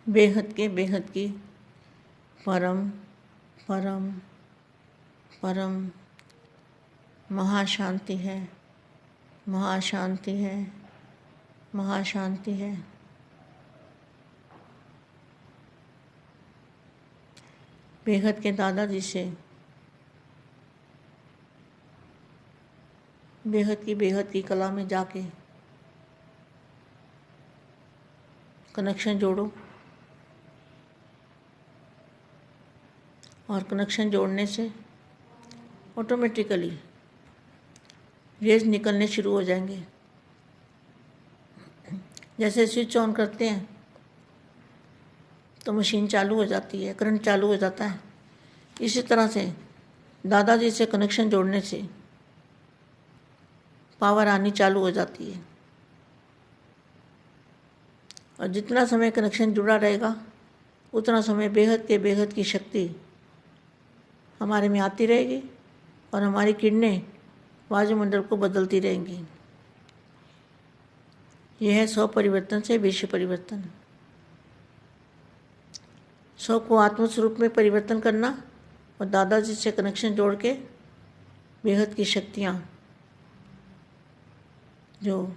बेहद की परम परम परम महाशांति है, महाशांति है, महाशांति है। बेहद के दादाजी से बेहद की कला में जाके कनेक्शन जोड़ो, और कनेक्शन जोड़ने से ऑटोमेटिकली रेज निकलने शुरू हो जाएंगे। जैसे स्विच ऑन करते हैं तो मशीन चालू हो जाती है, करंट चालू हो जाता है। इसी तरह से दादाजी से कनेक्शन जोड़ने से पावर आनी चालू हो जाती है, और जितना समय कनेक्शन जुड़ा रहेगा उतना समय बेहद की शक्ति हमारे में आती रहेगी, और हमारी किरणें वायुमंडल को बदलती रहेंगी। यह है 100 परिवर्तन से विश्व परिवर्तन। 100 को आत्मस्वरूप में परिवर्तन करना, और दादाजी से कनेक्शन जोड़ के बेहद की शक्तियाँ, जो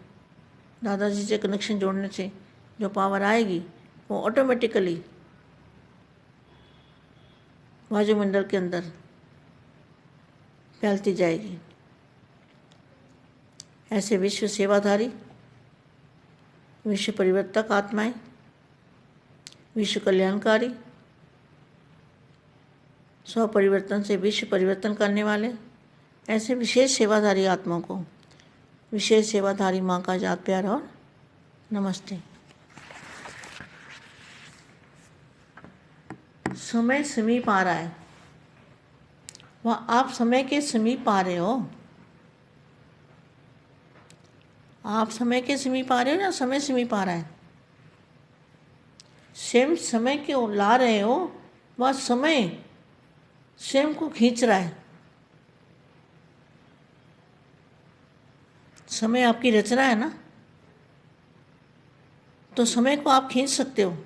दादाजी से कनेक्शन जोड़ने से जो पावर आएगी वो ऑटोमेटिकली वायुमंडल के अंदर फैलती जाएगी। ऐसे विश्व सेवाधारी, विश्व परिवर्तक आत्माएं, विश्व कल्याणकारी, 100 परिवर्तन से विश्व परिवर्तन करने वाले ऐसे विशेष सेवाधारी आत्माओं को विशेष सेवाधारी माँ का याद प्यार और नमस्ते। समय समीप आ रहा है, वह आप समय के समीप आ रहे हो। आप समय के समीप आ रहे हो या समय समीप आ रहा है? स्वयं समय को ला रहे हो, वह समय स्वयं को खींच रहा है। समय आपकी रचना है ना, तो समय को आप खींच सकते हो,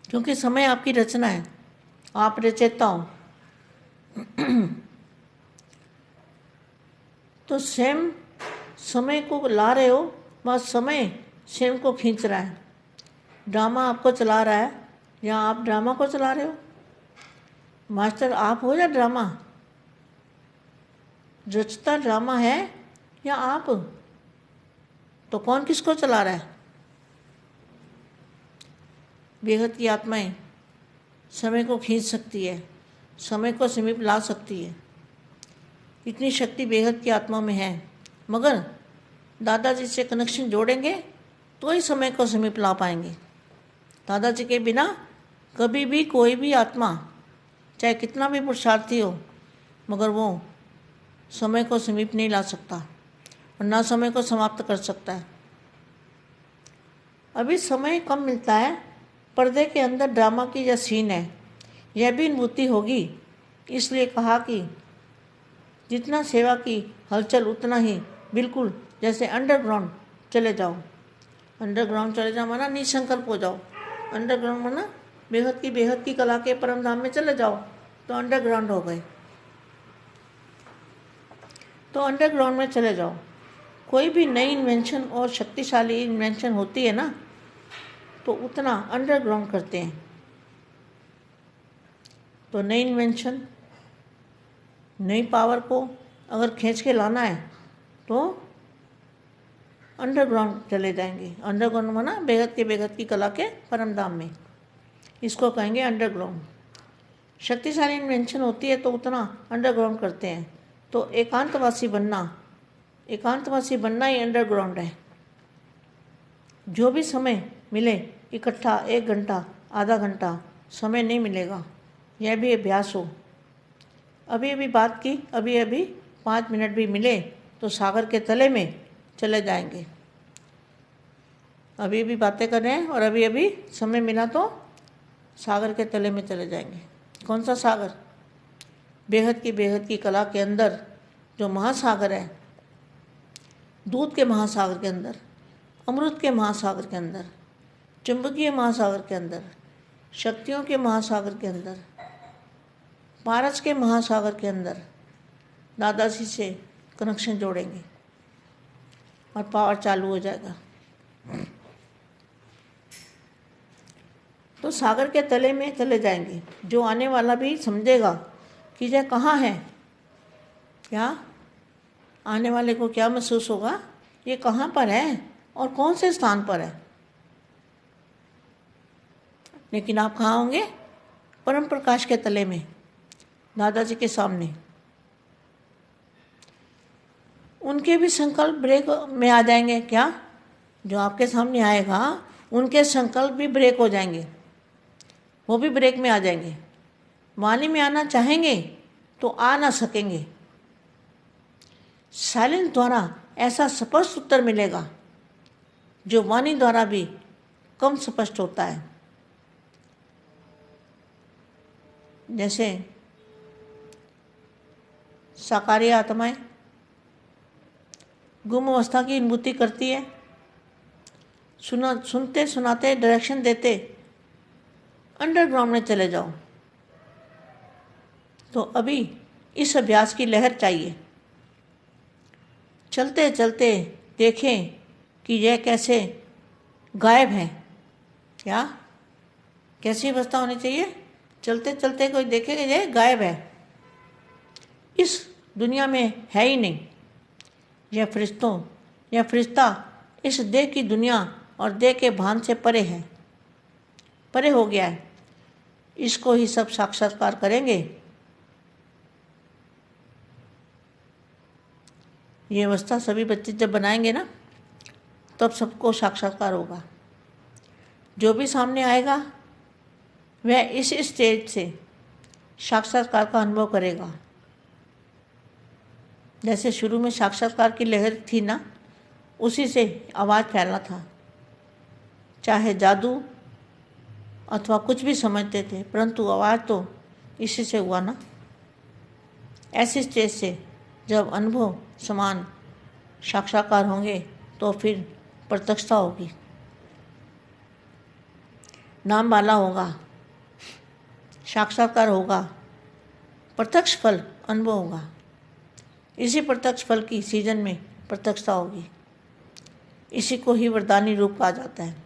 क्योंकि समय आपकी रचना है, आप रचयिता हो। तो स्वयं समय को ला रहे हो, वह समय स्वयं को खींच रहा है। ड्रामा आपको चला रहा है या आप ड्रामा को चला रहे हो? मास्टर आप हो या ड्रामा? रचता ड्रामा है या आप? तो कौन किसको चला रहा है? बेहद की आत्माएं समय को खींच सकती है, समय को समीप ला सकती है। इतनी शक्ति बेहद की आत्मा में है, मगर दादाजी से कनेक्शन जोड़ेंगे तो ही समय को समीप ला पाएंगे। दादाजी के बिना कभी भी कोई भी आत्मा चाहे कितना भी पुरुषार्थी हो, मगर वो समय को समीप नहीं ला सकता, और ना समय को समाप्त कर सकता है। अभी समय कम मिलता है, पर्दे के अंदर ड्रामा की यह सीन है, यह भी अनुभूति होगी। इसलिए कहा कि जितना सेवा की हलचल उतना ही बिल्कुल जैसे अंडरग्राउंड चले जाओ। अंडरग्राउंड चले जाओ माना निसंकल्प हो जाओ। अंडरग्राउंड माना बेहद की कला के परम धाम में चले जाओ, तो अंडरग्राउंड हो गए। तो अंडरग्राउंड में चले जाओ। कोई भी नई इन्वेंशन और शक्तिशाली इन्वेंशन होती है ना, तो उतना अंडरग्राउंड करते हैं। तो नई इन्वेंशन, नई पावर को अगर खींच के लाना है तो अंडरग्राउंड चले जाएंगे। अंडरग्राउंड माना बेहद की कला के परम धाम में, इसको कहेंगे अंडरग्राउंड। शक्तिशाली इन्वेंशन होती है तो उतना अंडरग्राउंड करते हैं। तो एकांतवासी बनना ही अंडरग्राउंड है। जो भी समय मिले, इकट्ठा 1 घंटा, आधा घंटा समय नहीं मिलेगा, यह भी अभ्यास हो। अभी बात की, अभी 5 मिनट भी मिले तो सागर के तले में चले जाएंगे। अभी बातें कर रहे हैं और अभी समय मिला तो सागर के तले में चले जाएंगे। कौन सा सागर? बेहद की कला के अंदर जो महासागर है, दूध के महासागर के अंदर, अमृत के महासागर के अंदर, चुंबकीय महासागर के अंदर, शक्तियों के महासागर के अंदर, पारस के महासागर के अंदर दादाजी से कनेक्शन जोड़ेंगे और पावर चालू हो जाएगा। तो सागर के तले में चले जाएंगे। जो आने वाला भी समझेगा कि यह कहाँ है। क्या आने वाले को क्या महसूस होगा, ये कहाँ पर है और कौन से स्थान पर है। लेकिन आप कहाँ होंगे? परम प्रकाश के तले में, दादाजी के सामने। उनके भी संकल्प ब्रेक में आ जाएंगे। क्या जो आपके सामने आएगा उनके संकल्प भी ब्रेक हो जाएंगे, वो भी ब्रेक में आ जाएंगे। वाणी में आना चाहेंगे तो आ ना सकेंगे। साइलेंस द्वारा ऐसा स्पष्ट उत्तर मिलेगा जो वाणी द्वारा भी कम स्पष्ट होता है। जैसे साकारी आत्माएं गुम अवस्था की अनुभूति करती है, सुनते सुनाते डायरेक्शन देते अंडरग्राउंड में चले जाओ। तो अभी इस अभ्यास की लहर चाहिए। चलते चलते देखें कि यह कैसे गायब है। क्या कैसी अवस्था होनी चाहिए? चलते चलते कोई देखेगा यह गायब है, इस दुनिया में है ही नहीं। यह फरिश्तों या फरिश्ता इस देह की दुनिया और देह के भान से परे है, परे हो गया है। इसको ही सब साक्षात्कार करेंगे। ये अवस्था सभी बच्चे जब बनाएंगे ना, तब सबको साक्षात्कार होगा। जो भी सामने आएगा वह इस स्टेज से साक्षात्कार का अनुभव करेगा। जैसे शुरू में साक्षात्कार की लहर थी ना, उसी से आवाज़ फैला था। चाहे जादू अथवा कुछ भी समझते थे, परंतु आवाज़ तो इसी से हुआ ना। ऐसी स्टेज से जब अनुभव समान साक्षात्कार होंगे तो फिर प्रत्यक्षता होगी, नाम वाला होगा, साक्षात्कार होगा, प्रत्यक्ष फल अनुभव होगा। इसी प्रत्यक्ष फल की सीजन में प्रत्यक्षता होगी। इसी को ही वरदानी रूप कहा जाता है।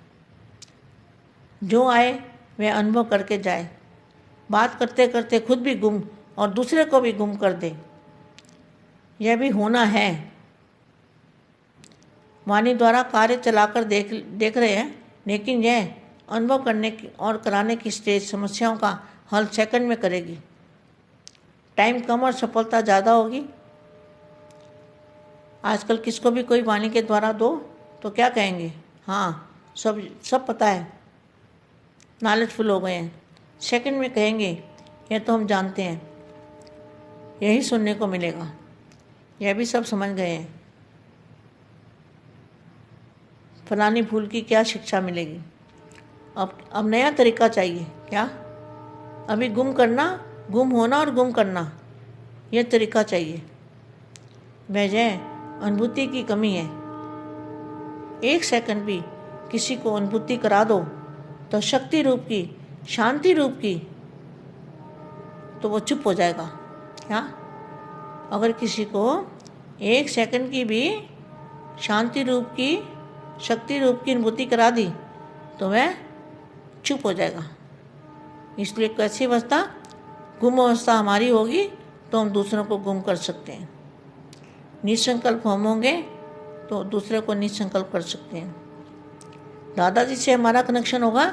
जो आए वह अनुभव करके जाए। बात करते करते खुद भी गुम और दूसरे को भी गुम कर दे। यह भी होना है। वाणी द्वारा कार्य चलाकर देख रहे हैं, लेकिन यह अनुभव करने की और कराने की स्टेज समस्याओं का हल सेकंड में करेगी। टाइम कम और सफलता ज़्यादा होगी। आजकल किसको भी कोई वाणी के द्वारा दो तो क्या कहेंगे? हाँ, सब पता है, नॉलेजफुल हो गए हैं। सेकंड में कहेंगे यह तो हम जानते हैं। यही सुनने को मिलेगा। यह भी सब समझ गए हैं। फलानी फूल की क्या शिक्षा मिलेगी। अब नया तरीका चाहिए। क्या? अभी गुम होना और गुम करना, यह तरीका चाहिए। वजह अनुभूति की कमी है। एक सेकंड भी किसी को अनुभूति करा दो तो शक्ति रूप की, शांति रूप की, तो वो चुप हो जाएगा। क्या? अगर किसी को एक सेकंड की भी शांति रूप की, शक्ति रूप की अनुभूति करा दी तो वह चुप हो जाएगा। इसलिए कैसी अवस्था? गुम अवस्था हमारी होगी तो हम दूसरों को गुम कर सकते हैं। निसंकल्प हम होंगे तो दूसरे को निसंकल्प कर सकते हैं। दादाजी से हमारा कनेक्शन होगा,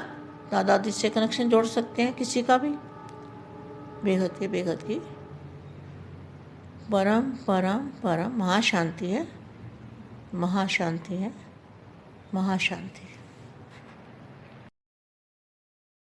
दादाजी से कनेक्शन जोड़ सकते हैं किसी का भी। बेहद की परम परम परम महाशांति है, महाशांति है, महाशांति है।